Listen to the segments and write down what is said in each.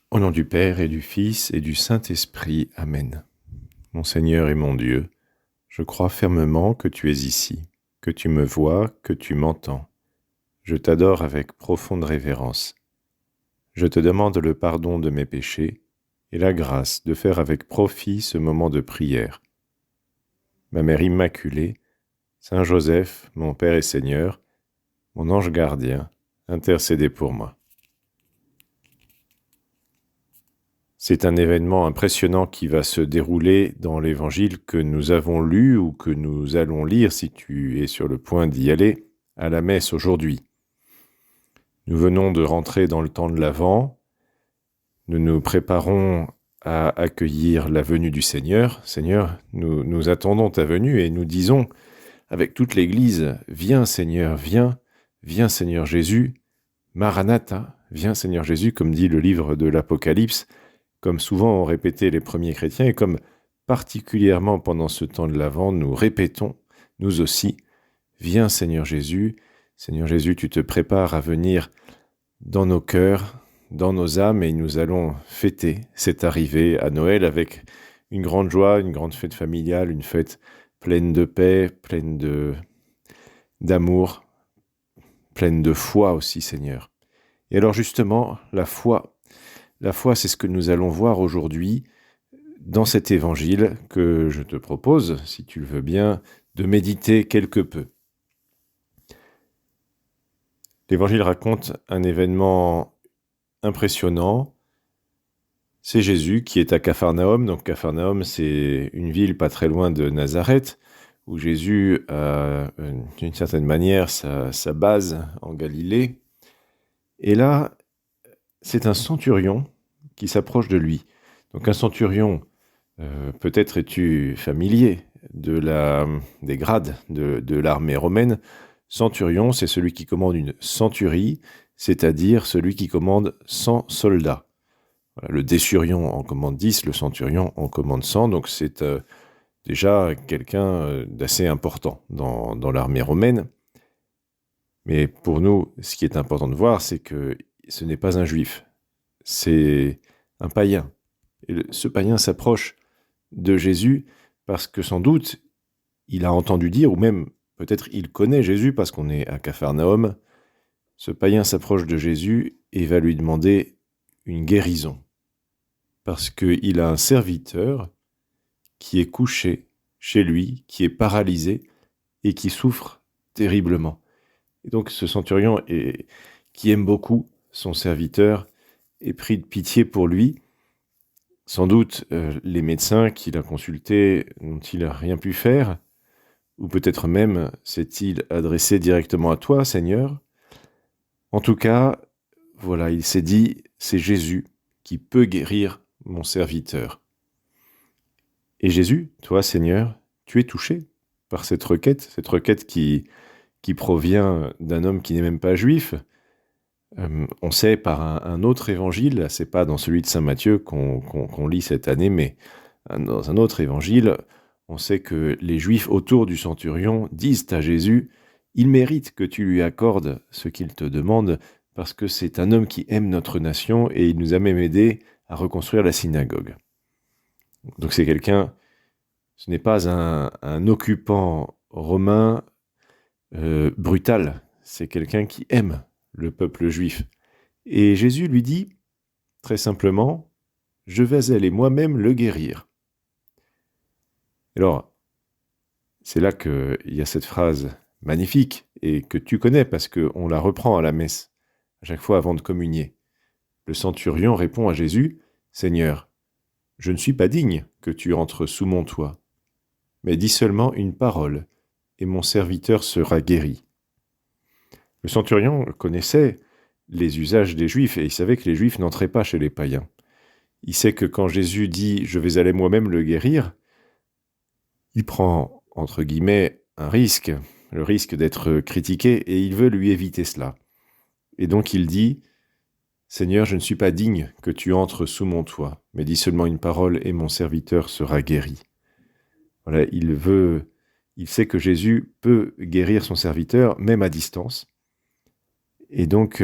Au nom du Père et du Fils et du Saint-Esprit. Amen. Mon Seigneur et mon Dieu, je crois fermement que tu es ici, que tu me vois, que tu m'entends. Je t'adore avec profonde révérence. Je te demande le pardon de mes péchés et la grâce de faire avec profit ce moment de prière. Ma Mère Immaculée, Saint Joseph, mon Père et Seigneur, mon ange gardien, intercédez pour moi. C'est un événement impressionnant qui va se dérouler dans l'évangile que nous avons lu ou que nous allons lire, si tu es sur le point d'y aller, à la messe aujourd'hui. Nous venons de rentrer dans le temps de l'Avent. Nous nous préparons à accueillir la venue du Seigneur. Seigneur, nous attendons ta venue et nous disons avec toute l'Église, viens Seigneur, viens Seigneur Jésus, Maranatha, viens Seigneur Jésus, comme dit le livre de l'Apocalypse, comme souvent ont répété les premiers chrétiens et comme particulièrement pendant ce temps de l'Avent, nous répétons, nous aussi, viens Seigneur Jésus, tu te prépares à venir dans nos cœurs, dans nos âmes et nous allons fêter cette arrivée à Noël avec une grande joie, une grande fête familiale, une fête pleine de paix, d'amour, pleine de foi aussi Seigneur. Et alors justement, la foi, c'est ce que nous allons voir aujourd'hui dans cet évangile que je te propose, si tu le veux bien, de méditer quelque peu. L'évangile raconte un événement impressionnant. C'est Jésus qui est à Capharnaüm. Donc Capharnaüm, c'est une ville pas très loin de Nazareth, où Jésus a d'une certaine manière sa base en Galilée. Et là, c'est un centurion qui s'approche de lui. Donc un centurion, peut-être es-tu familier des grades de l'armée romaine. Centurion, c'est celui qui commande une centurie, c'est-à-dire celui qui commande 100 soldats. Voilà, le décurion en commande 10, le centurion en commande 100, donc c'est déjà quelqu'un d'assez important dans l'armée romaine. Mais pour nous, ce qui est important de voir, c'est que ce n'est pas un juif, c'est un païen. Et ce païen s'approche de Jésus parce que sans doute, il a entendu dire, ou même peut-être il connaît Jésus parce qu'on est à Capharnaüm. Ce païen s'approche de Jésus et va lui demander une guérison. Parce qu'il a un serviteur qui est couché chez lui, qui est paralysé et qui souffre terriblement. Et donc ce centurion, qui aime beaucoup son serviteur, est pris de pitié pour lui. Sans doute, les médecins qu'il a consultés n'ont-ils rien pu faire, ou peut-être même s'est-il adressé directement à toi, Seigneur. En tout cas, voilà, il s'est dit, c'est Jésus qui peut guérir mon serviteur. Et Jésus, toi, Seigneur, tu es touché par cette requête qui provient d'un homme qui n'est même pas juif. On sait par un autre évangile, c'est pas dans celui de Saint Matthieu qu'on lit cette année, mais dans un autre évangile, on sait que les Juifs autour du centurion disent à Jésus « Il mérite que tu lui accordes ce qu'il te demande, parce que c'est un homme qui aime notre nation et il nous a même aidé à reconstruire la synagogue. » Donc c'est quelqu'un, ce n'est pas un occupant romain brutal, c'est quelqu'un qui aime le peuple juif. Et Jésus lui dit, très simplement, « Je vais aller moi-même le guérir. » Alors, c'est là qu'il y a cette phrase magnifique et que tu connais parce qu'on la reprend à la messe, à chaque fois avant de communier. Le centurion répond à Jésus, « Seigneur, je ne suis pas digne que tu entres sous mon toit, mais dis seulement une parole, et mon serviteur sera guéri. » Le centurion connaissait les usages des Juifs et il savait que les Juifs n'entraient pas chez les païens. Il sait que quand Jésus dit « je vais aller moi-même le guérir », il prend, entre guillemets, un risque, le risque d'être critiqué, et il veut lui éviter cela. Et donc il dit « Seigneur, je ne suis pas digne que tu entres sous mon toit, mais dis seulement une parole et mon serviteur sera guéri. » Voilà, il sait que Jésus peut guérir son serviteur, même à distance. Et donc,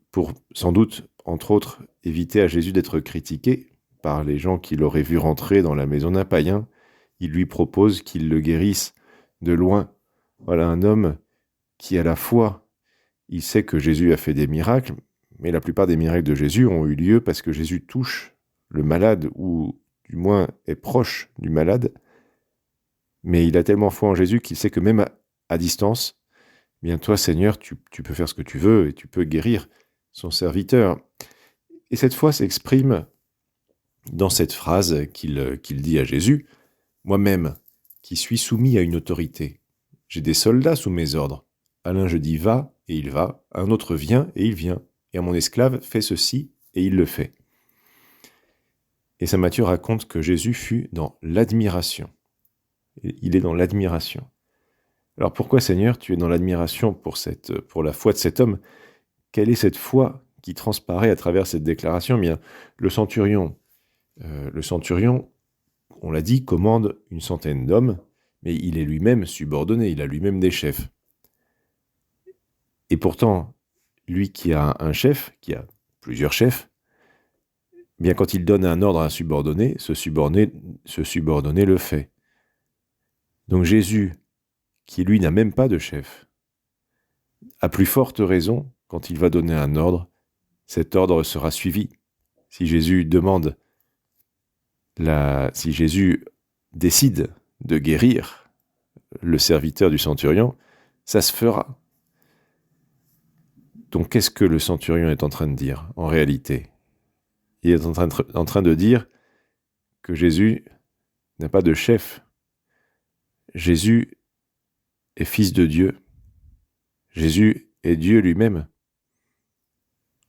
pour sans doute entre autres, éviter à Jésus d'être critiqué par les gens qui l'auraient vu rentrer dans la maison d'un païen. Il lui propose qu'il le guérisse de loin. Voilà un homme qui, à la fois, il sait que Jésus a fait des miracles, mais la plupart des miracles de Jésus ont eu lieu parce que Jésus touche le malade, ou du moins est proche du malade. Mais il a tellement foi en Jésus qu'il sait que même à distance, bien toi, Seigneur, tu peux faire ce que tu veux et tu peux guérir son serviteur. Et cette foi s'exprime dans cette phrase qu'il dit à Jésus, « Moi-même, qui suis soumis à une autorité, j'ai des soldats sous mes ordres. À l'un je dis « va » et il va, à un autre « viens » et il vient, et à mon esclave « fais ceci » et il le fait. Et saint Matthieu raconte que Jésus fut dans l'admiration. Il est dans l'admiration. Alors pourquoi, Seigneur, tu es dans l'admiration pour la foi de cet homme? Quelle est cette foi qui transparaît à travers cette déclaration? Bien, le centurion, on l'a dit, commande une centaine d'hommes, mais il est lui-même subordonné, il a lui-même des chefs. Et pourtant, lui qui a un chef, qui a plusieurs chefs, bien quand il donne un ordre à un subordonné, ce subordonné le fait. Donc Jésus, qui lui n'a même pas de chef, à plus forte raison, quand il va donner un ordre, cet ordre sera suivi. Si Jésus décide de guérir le serviteur du centurion, ça se fera. Donc qu'est-ce que le centurion est en train de dire en réalité? Il est en train de dire que Jésus n'a pas de chef. Jésus est fils de Dieu. Jésus est Dieu lui-même.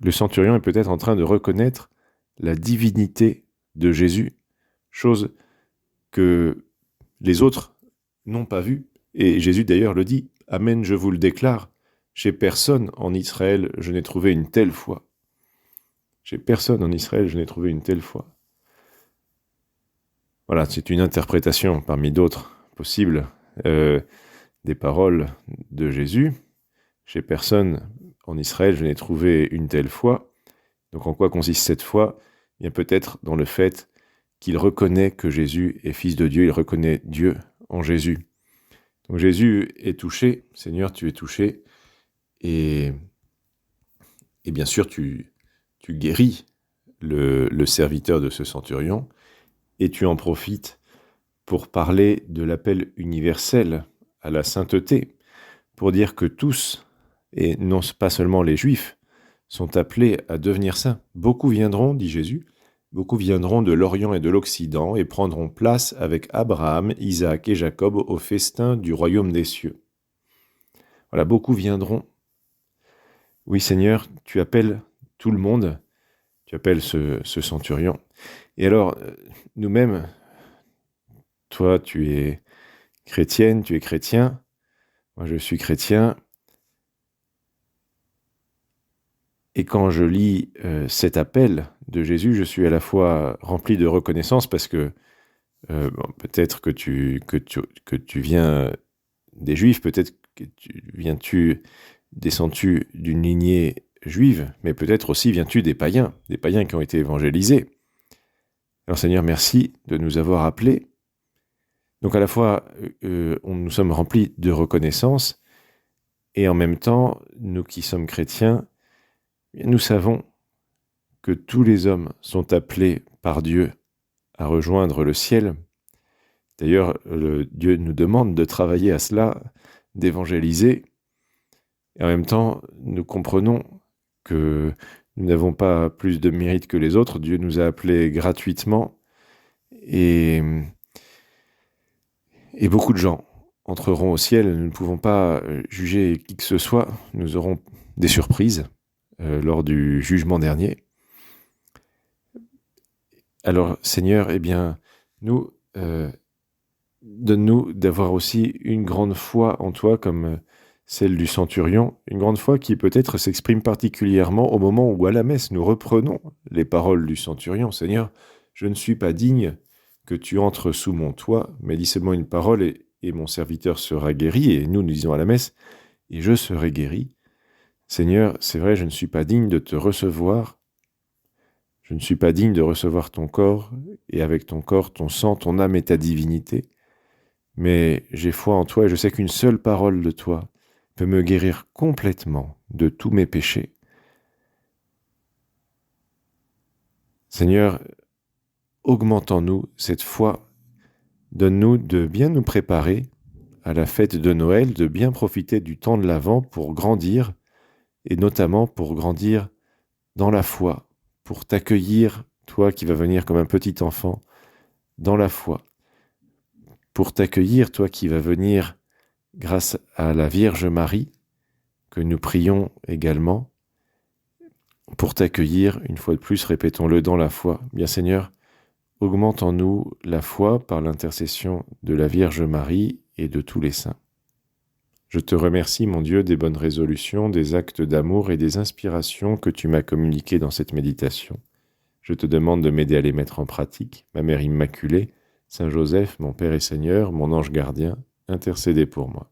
Le centurion est peut-être en train de reconnaître la divinité de Jésus, chose que les autres n'ont pas vue. Et Jésus d'ailleurs le dit, « Amen, je vous le déclare, chez personne en Israël je n'ai trouvé une telle foi. » Chez personne en Israël je n'ai trouvé une telle foi. Voilà, c'est une interprétation parmi d'autres possibles des paroles de Jésus. Chez personne en Israël je n'ai trouvé une telle foi. Donc en quoi consiste cette foi? Bien peut-être dans le fait qu'il reconnaît que Jésus est fils de Dieu, il reconnaît Dieu en Jésus. Donc Jésus est touché, Seigneur, tu es touché, et bien sûr tu guéris le serviteur de ce centurion, et tu en profites pour parler de l'appel universel à la sainteté, pour dire que tous, et non pas seulement les Juifs, sont appelés à devenir saints. Beaucoup viendront, dit Jésus, beaucoup viendront de l'Orient et de l'Occident et prendront place avec Abraham, Isaac et Jacob au festin du royaume des cieux. Voilà, beaucoup viendront. Oui, Seigneur, tu appelles tout le monde, tu appelles ce centurion. Et alors, nous-mêmes, toi, tu es chrétienne, tu es chrétien, moi je suis chrétien. Et quand je lis cet appel de Jésus, je suis à la fois rempli de reconnaissance parce que peut-être que tu viens des Juifs, peut-être que descends-tu d'une lignée juive, mais peut-être aussi viens-tu des païens qui ont été évangélisés. Alors Seigneur, merci de nous avoir appelés. Donc à la fois, nous sommes remplis de reconnaissance, et en même temps, nous qui sommes chrétiens, nous savons que tous les hommes sont appelés par Dieu à rejoindre le ciel. D'ailleurs, Dieu nous demande de travailler à cela, d'évangéliser. Et en même temps, nous comprenons que nous n'avons pas plus de mérite que les autres. Dieu nous a appelés gratuitement. Et beaucoup de gens entreront au ciel. Nous ne pouvons pas juger qui que ce soit. Nous aurons des surprises lors du jugement dernier. Alors, Seigneur, eh bien, donne-nous d'avoir aussi une grande foi en toi comme celle du centurion, une grande foi qui peut-être s'exprime particulièrement au moment où à la messe nous reprenons les paroles du centurion. Seigneur, je ne suis pas digne que tu entres sous mon toit, mais dis seulement une parole et mon serviteur sera guéri. Et nous disons à la messe, et je serai guéri. Seigneur, c'est vrai, je ne suis pas digne de te recevoir Je ne suis pas digne de recevoir ton corps, et avec ton corps, ton sang, ton âme et ta divinité. Mais j'ai foi en toi et je sais qu'une seule parole de toi peut me guérir complètement de tous mes péchés. Seigneur, augmente en nous cette foi. Donne-nous de bien nous préparer à la fête de Noël, de bien profiter du temps de l'Avent pour grandir, et notamment pour grandir dans la foi, pour t'accueillir, toi qui vas venir comme un petit enfant, dans la foi, pour t'accueillir, toi qui vas venir grâce à la Vierge Marie, que nous prions également, pour t'accueillir, une fois de plus, répétons-le dans la foi. Bien Seigneur, augmente en nous la foi par l'intercession de la Vierge Marie et de tous les saints. Je te remercie, mon Dieu, des bonnes résolutions, des actes d'amour et des inspirations que tu m'as communiquées dans cette méditation. Je te demande de m'aider à les mettre en pratique. Ma Mère Immaculée, Saint Joseph, mon Père et Seigneur, mon ange gardien, intercédez pour moi.